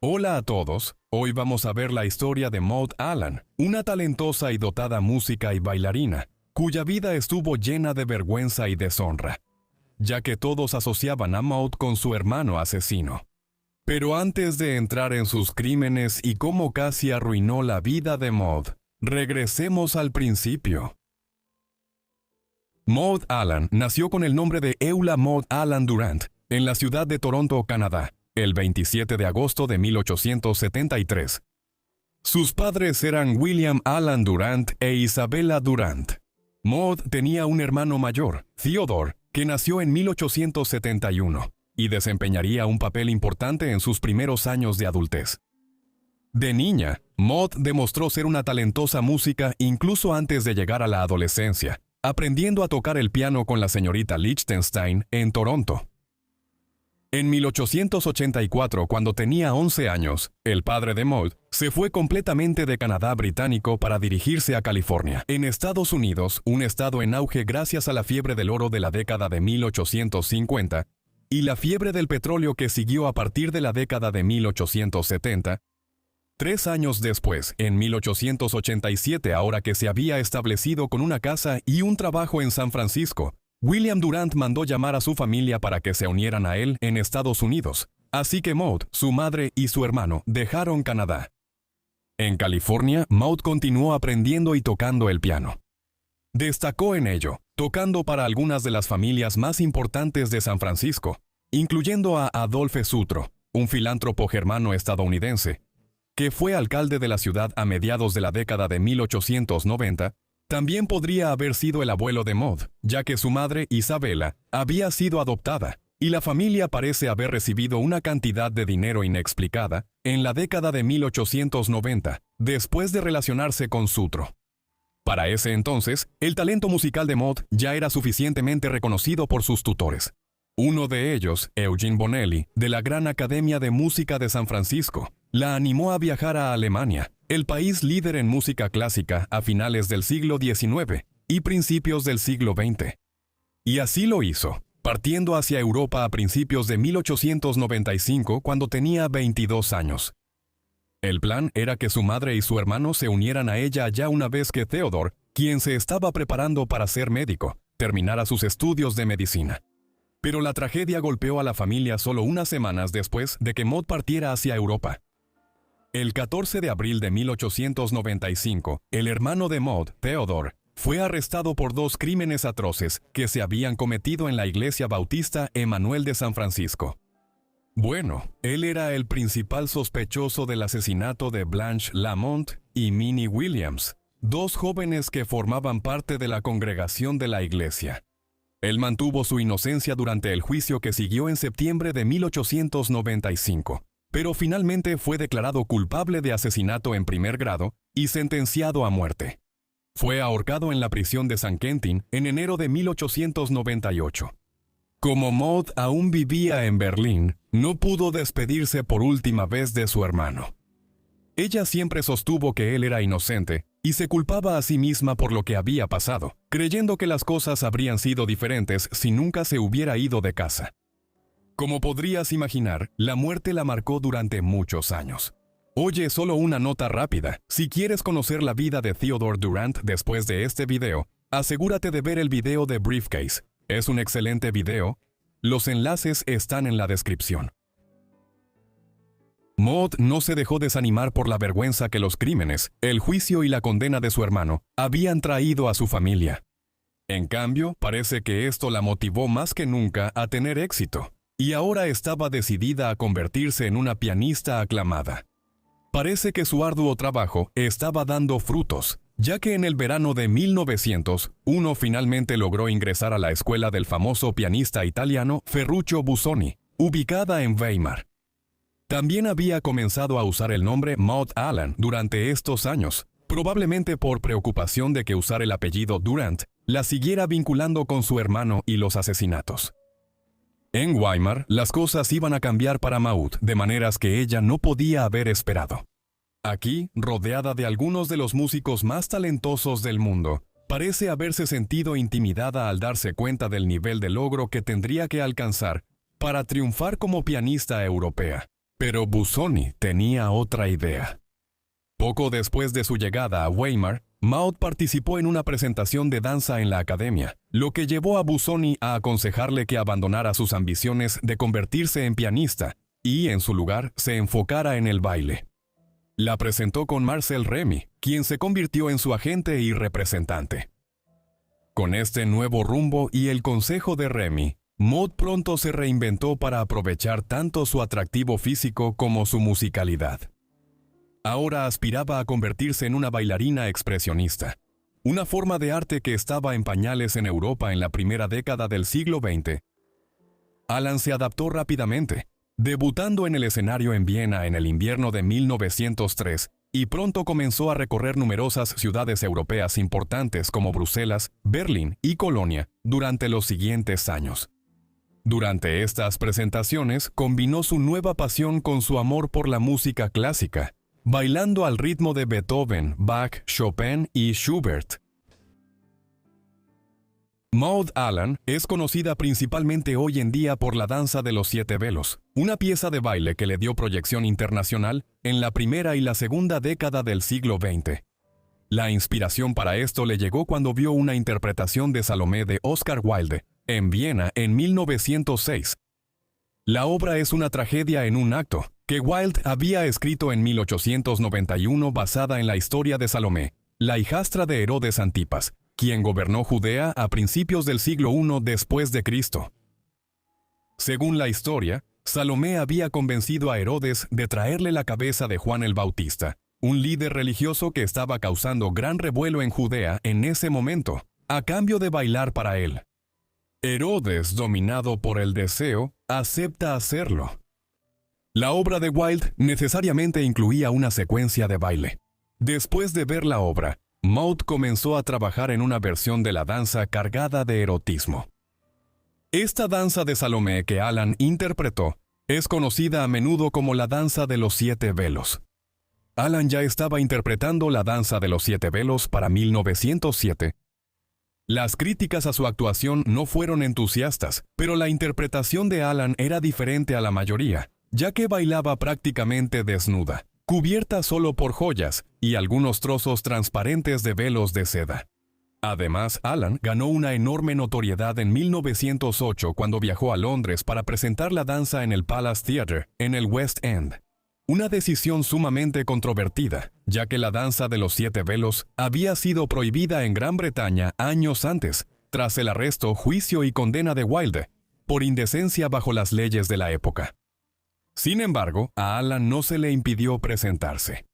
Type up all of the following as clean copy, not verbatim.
Hola a todos, hoy vamos a ver la historia de Maud Allan, una talentosa y dotada música y bailarina, cuya vida estuvo llena de vergüenza y deshonra, ya que todos asociaban a Maud con su hermano asesino. Pero antes de entrar en sus crímenes y cómo casi arruinó la vida de Maud, regresemos al principio. Maud Allan nació con el nombre de Eula Maud Allan Durant, en la ciudad de Toronto, Canadá, el 27 de agosto de 1873. Sus padres eran William Allan Durant e Isabella Durant. Maud tenía un hermano mayor, Theodore, que nació en 1871, y desempeñaría un papel importante en sus primeros años de adultez. De niña, Maud demostró ser una talentosa música incluso antes de llegar a la adolescencia, aprendiendo a tocar el piano con la señorita Lichtenstein en Toronto. En 1884, cuando tenía 11 años, el padre de Maud se fue completamente de Canadá británico para dirigirse a California, en Estados Unidos, un estado en auge gracias a la fiebre del oro de la década de 1850 y la fiebre del petróleo que siguió a partir de la década de 1870. 3 años después, en 1887, ahora que se había establecido con una casa y un trabajo en San Francisco, William Durant mandó llamar a su familia para que se unieran a él en Estados Unidos, así que Maud, su madre y su hermano dejaron Canadá. En California, Maud continuó aprendiendo y tocando el piano. Destacó en ello, tocando para algunas de las familias más importantes de San Francisco, incluyendo a Adolphe Sutro, un filántropo germano estadounidense, que fue alcalde de la ciudad a mediados de la década de 1890. También podría haber sido el abuelo de Maud, ya que su madre, Isabella, había sido adoptada, y la familia parece haber recibido una cantidad de dinero inexplicada en la década de 1890, después de relacionarse con Sutro. Para ese entonces, el talento musical de Maud ya era suficientemente reconocido por sus tutores. Uno de ellos, Eugene Bonelli, de la Gran Academia de Música de San Francisco, la animó a viajar a Alemania, el país líder en música clásica a finales del siglo XIX y principios del siglo XX. Y así lo hizo, partiendo hacia Europa a principios de 1895 cuando tenía 22 años. El plan era que su madre y su hermano se unieran a ella ya una vez que Theodore, quien se estaba preparando para ser médico, terminara sus estudios de medicina. Pero la tragedia golpeó a la familia solo unas semanas después de que Maud partiera hacia Europa. El 14 de abril de 1895, el hermano de Maud, Theodore, fue arrestado por 2 crímenes atroces que se habían cometido en la iglesia bautista Emanuel de San Francisco. Bueno, él era el principal sospechoso del asesinato de Blanche Lamont y Minnie Williams, 2 jóvenes que formaban parte de la congregación de la iglesia. Él mantuvo su inocencia durante el juicio que siguió en septiembre de 1895. Pero finalmente fue declarado culpable de asesinato en primer grado y sentenciado a muerte. Fue ahorcado en la prisión de San Quentin en enero de 1898. Como Maud aún vivía en Berlín, no pudo despedirse por última vez de su hermano. Ella siempre sostuvo que él era inocente y se culpaba a sí misma por lo que había pasado, creyendo que las cosas habrían sido diferentes si nunca se hubiera ido de casa. Como podrías imaginar, la muerte la marcó durante muchos años. Oye, solo una nota rápida. Si quieres conocer la vida de Theodore Durant después de este video, asegúrate de ver el video de Briefcase. Es un excelente video. Los enlaces están en la descripción. Maud no se dejó desanimar por la vergüenza que los crímenes, el juicio y la condena de su hermano habían traído a su familia. En cambio, parece que esto la motivó más que nunca a tener éxito. Y ahora estaba decidida a convertirse en una pianista aclamada. Parece que su arduo trabajo estaba dando frutos, ya que en el verano de 1901 finalmente logró ingresar a la escuela del famoso pianista italiano Ferruccio Busoni, ubicada en Weimar. También había comenzado a usar el nombre Maud Allan durante estos años, probablemente por preocupación de que usar el apellido Durant la siguiera vinculando con su hermano y los asesinatos. En Weimar, las cosas iban a cambiar para Maud de maneras que ella no podía haber esperado. Aquí, rodeada de algunos de los músicos más talentosos del mundo, parece haberse sentido intimidada al darse cuenta del nivel de logro que tendría que alcanzar para triunfar como pianista europea. Pero Busoni tenía otra idea. Poco después de su llegada a Weimar, Maud participó en una presentación de danza en la academia, lo que llevó a Busoni a aconsejarle que abandonara sus ambiciones de convertirse en pianista y, en su lugar, se enfocara en el baile. La presentó con Marcel Remy, quien se convirtió en su agente y representante. Con este nuevo rumbo y el consejo de Remy, Maud pronto se reinventó para aprovechar tanto su atractivo físico como su musicalidad. Ahora aspiraba a convertirse en una bailarina expresionista, una forma de arte que estaba en pañales en Europa en la primera década del siglo XX. Alan se adaptó rápidamente, debutando en el escenario en Viena en el invierno de 1903, y pronto comenzó a recorrer numerosas ciudades europeas importantes como Bruselas, Berlín y Colonia durante los siguientes años. Durante estas presentaciones combinó su nueva pasión con su amor por la música clásica, bailando al ritmo de Beethoven, Bach, Chopin y Schubert. Maud Allan es conocida principalmente hoy en día por la danza de los 7 velos, una pieza de baile que le dio proyección internacional en la primera y la segunda década del siglo XX. La inspiración para esto le llegó cuando vio una interpretación de Salomé de Oscar Wilde en Viena en 1906. La obra es una tragedia en un acto, que Wilde había escrito en 1891 basada en la historia de Salomé, la hijastra de Herodes Antipas, quien gobernó Judea a principios del siglo I después de Cristo. Según la historia, Salomé había convencido a Herodes de traerle la cabeza de Juan el Bautista, un líder religioso que estaba causando gran revuelo en Judea en ese momento, a cambio de bailar para él. Herodes, dominado por el deseo, acepta hacerlo. La obra de Wilde necesariamente incluía una secuencia de baile. Después de ver la obra, Maud comenzó a trabajar en una versión de la danza cargada de erotismo. Esta danza de Salomé que Allan interpretó es conocida a menudo como la danza de los 7 velos. Allan ya estaba interpretando la danza de los 7 velos para 1907. Las críticas a su actuación no fueron entusiastas, pero la interpretación de Allan era diferente a la mayoría, ya que bailaba prácticamente desnuda, cubierta solo por joyas y algunos trozos transparentes de velos de seda. Además, Allan ganó una enorme notoriedad en 1908 cuando viajó a Londres para presentar la danza en el Palace Theatre, en el West End. Una decisión sumamente controvertida, ya que la danza de los 7 velos había sido prohibida en Gran Bretaña años antes, tras el arresto, juicio y condena de Wilde, por indecencia bajo las leyes de la época. Sin embargo, a Allan no se le impidió presentarse.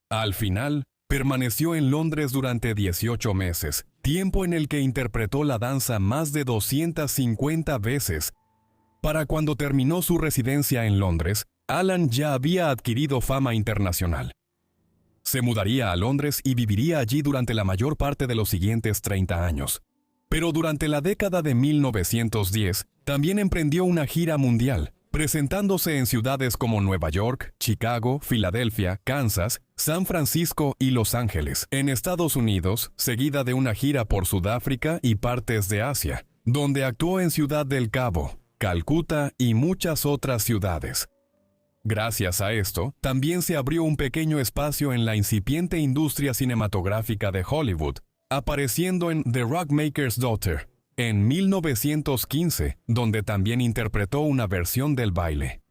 Al final, permaneció en Londres durante 18 meses, tiempo en el que interpretó la danza más de 250 veces. Para cuando terminó su residencia en Londres, Allan ya había adquirido fama internacional. Se mudaría a Londres y viviría allí durante la mayor parte de los siguientes 30 años. Pero durante la década de 1910, también emprendió una gira mundial, presentándose en ciudades como Nueva York, Chicago, Filadelfia, Kansas, San Francisco y Los Ángeles, en Estados Unidos, seguida de una gira por Sudáfrica y partes de Asia, donde actuó en Ciudad del Cabo, Calcuta y muchas otras ciudades. Gracias a esto, también se abrió un pequeño espacio en la incipiente industria cinematográfica de Hollywood, apareciendo en The Rockmaker's Daughter, en 1915, donde también interpretó una versión del baile.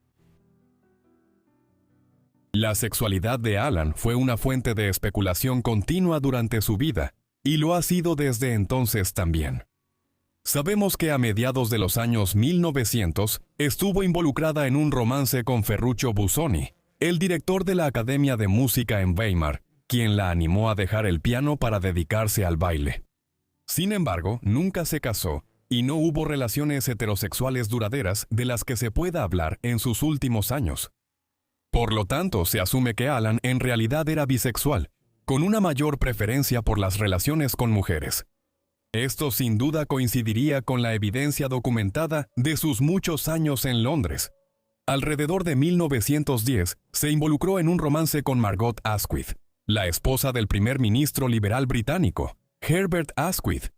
La sexualidad de Allan fue una fuente de especulación continua durante su vida, y lo ha sido desde entonces también. Sabemos que a mediados de los años 1900 estuvo involucrada en un romance con Ferruccio Busoni, el director de la Academia de Música en Weimar, quien la animó a dejar el piano para dedicarse al baile. Sin embargo, nunca se casó y no hubo relaciones heterosexuales duraderas de las que se pueda hablar en sus últimos años. Por lo tanto, se asume que Allan en realidad era bisexual, con una mayor preferencia por las relaciones con mujeres. Esto sin duda coincidiría con la evidencia documentada de sus muchos años en Londres. Alrededor de 1910, se involucró en un romance con Margot Asquith, la esposa del primer ministro liberal británico, Herbert Asquith.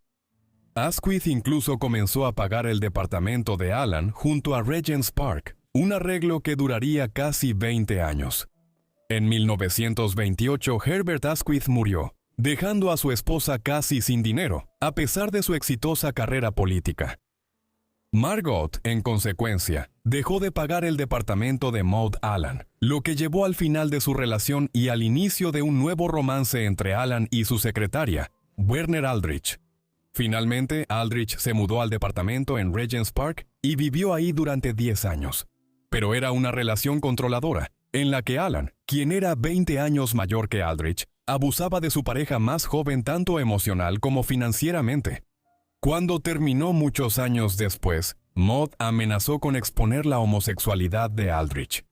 Asquith incluso comenzó a pagar el departamento de Allan junto a Regent's Park, un arreglo que duraría casi 20 años. En 1928, Herbert Asquith murió, dejando a su esposa casi sin dinero, a pesar de su exitosa carrera política. Margot, en consecuencia, dejó de pagar el departamento de Maud Allan, lo que llevó al final de su relación y al inicio de un nuevo romance entre Allan y su secretaria, Werner Aldrich. Finalmente, Aldrich se mudó al departamento en Regent's Park y vivió ahí durante 10 años. Pero era una relación controladora, en la que Allan, quien era 20 años mayor que Aldrich, abusaba de su pareja más joven tanto emocional como financieramente. Cuando terminó muchos años después, Maud amenazó con exponer la homosexualidad de Aldrich.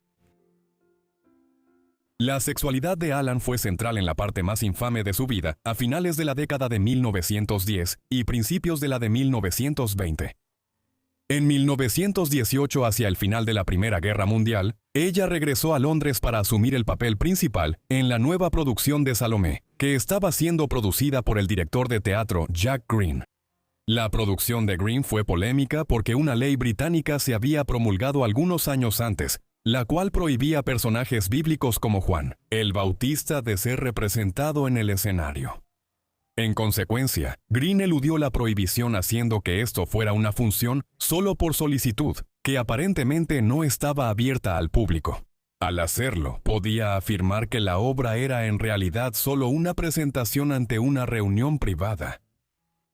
La sexualidad de Allan fue central en la parte más infame de su vida a finales de la década de 1910 y principios de la de 1920. En 1918, hacia el final de la Primera Guerra Mundial, ella regresó a Londres para asumir el papel principal en la nueva producción de Salomé, que estaba siendo producida por el director de teatro Jack Green. La producción de Green fue polémica porque una ley británica se había promulgado algunos años antes, la cual prohibía a personajes bíblicos como Juan, el Bautista, de ser representado en el escenario. En consecuencia, Green eludió la prohibición haciendo que esto fuera una función solo por solicitud, que aparentemente no estaba abierta al público. Al hacerlo, podía afirmar que la obra era en realidad solo una presentación ante una reunión privada.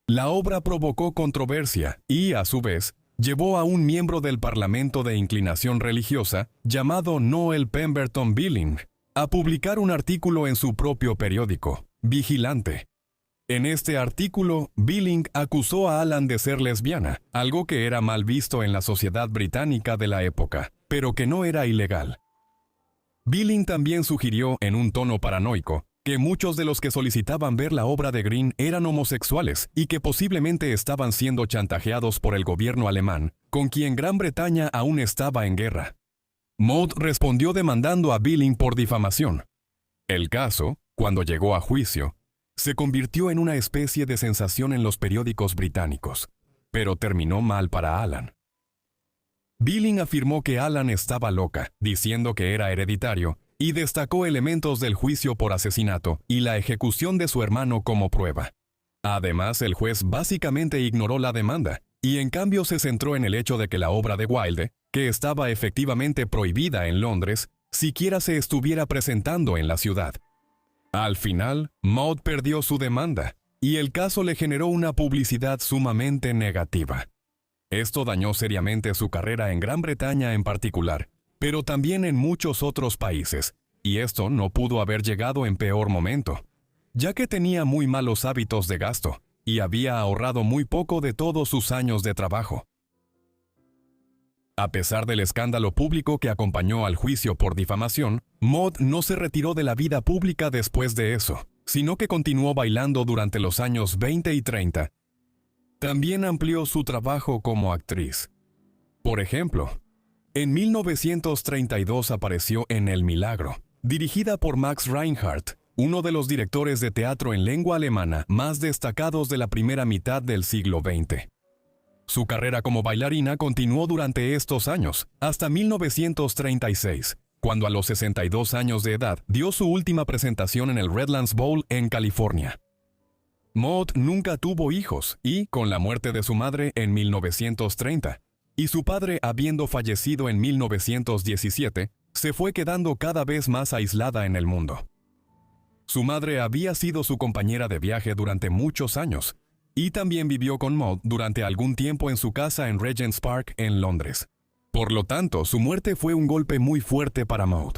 La obra provocó controversia y, a su vez, llevó a un miembro del Parlamento de inclinación religiosa, llamado Noel Pemberton Billing, a publicar un artículo en su propio periódico, Vigilante. En este artículo, Billing acusó a Allan de ser lesbiana, algo que era mal visto en la sociedad británica de la época, pero que no era ilegal. Billing también sugirió, en un tono paranoico, que muchos de los que solicitaban ver la obra de Green eran homosexuales y que posiblemente estaban siendo chantajeados por el gobierno alemán, con quien Gran Bretaña aún estaba en guerra. Maud respondió demandando a Billing por difamación. El caso, cuando llegó a juicio, se convirtió en una especie de sensación en los periódicos británicos, pero terminó mal para Allan. Billing afirmó que Allan estaba loca, diciendo que era hereditario, y destacó elementos del juicio por asesinato y la ejecución de su hermano como prueba. Además, el juez básicamente ignoró la demanda, y en cambio se centró en el hecho de que la obra de Wilde, que estaba efectivamente prohibida en Londres, siquiera se estuviera presentando en la ciudad. Al final, Maud perdió su demanda, y el caso le generó una publicidad sumamente negativa. Esto dañó seriamente su carrera en Gran Bretaña en particular, pero también en muchos otros países, y esto no pudo haber llegado en peor momento, ya que tenía muy malos hábitos de gasto, y había ahorrado muy poco de todos sus años de trabajo. A pesar del escándalo público que acompañó al juicio por difamación, Maud no se retiró de la vida pública después de eso, sino que continuó bailando durante los años 20 y 30. También amplió su trabajo como actriz. Por ejemplo, en 1932 apareció en El Milagro, dirigida por Max Reinhardt, uno de los directores de teatro en lengua alemana más destacados de la primera mitad del siglo XX. Su carrera como bailarina continuó durante estos años, hasta 1936, cuando a los 62 años de edad dio su última presentación en el Redlands Bowl en California. Maud nunca tuvo hijos y, con la muerte de su madre en 1930, y su padre habiendo fallecido en 1917, se fue quedando cada vez más aislada en el mundo. Su madre había sido su compañera de viaje durante muchos años, y también vivió con Maud durante algún tiempo en su casa en Regent's Park, en Londres. Por lo tanto, su muerte fue un golpe muy fuerte para Maud.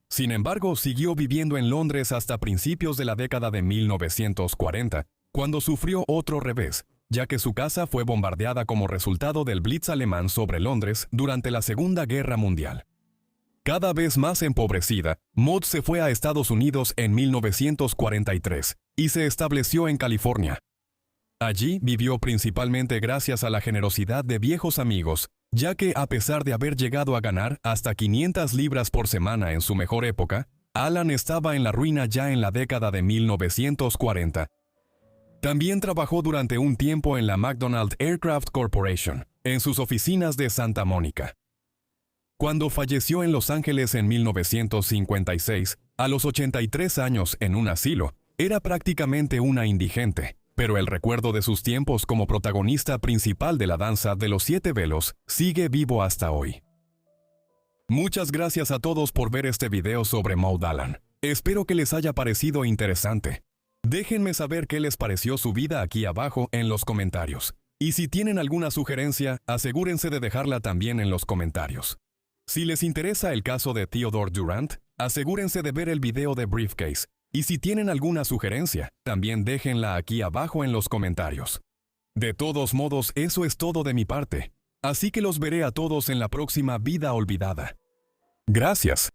Sin embargo, siguió viviendo en Londres hasta principios de la década de 1940, cuando sufrió otro revés, ya que su casa fue bombardeada como resultado del Blitz alemán sobre Londres durante la Segunda Guerra Mundial. Cada vez más empobrecida, Maud se fue a Estados Unidos en 1943 y se estableció en California. Allí vivió principalmente gracias a la generosidad de viejos amigos, ya que a pesar de haber llegado a ganar hasta 500 libras por semana en su mejor época, Allan estaba en la ruina ya en la década de 1940. También trabajó durante un tiempo en la McDonnell Aircraft Corporation, en sus oficinas de Santa Mónica. Cuando falleció en Los Ángeles en 1956, a los 83 años en un asilo, era prácticamente una indigente, pero el recuerdo de sus tiempos como protagonista principal de la danza de los 7 velos sigue vivo hasta hoy. Muchas gracias a todos por ver este video sobre Maud Allan. Espero que les haya parecido interesante. Déjenme saber qué les pareció su vida aquí abajo en los comentarios. Y si tienen alguna sugerencia, asegúrense de dejarla también en los comentarios. Si les interesa el caso de Theodore Durant, asegúrense de ver el video de Briefcase. Y si tienen alguna sugerencia, también déjenla aquí abajo en los comentarios. De todos modos, eso es todo de mi parte. Así que los veré a todos en la próxima Vida Olvidada. Gracias.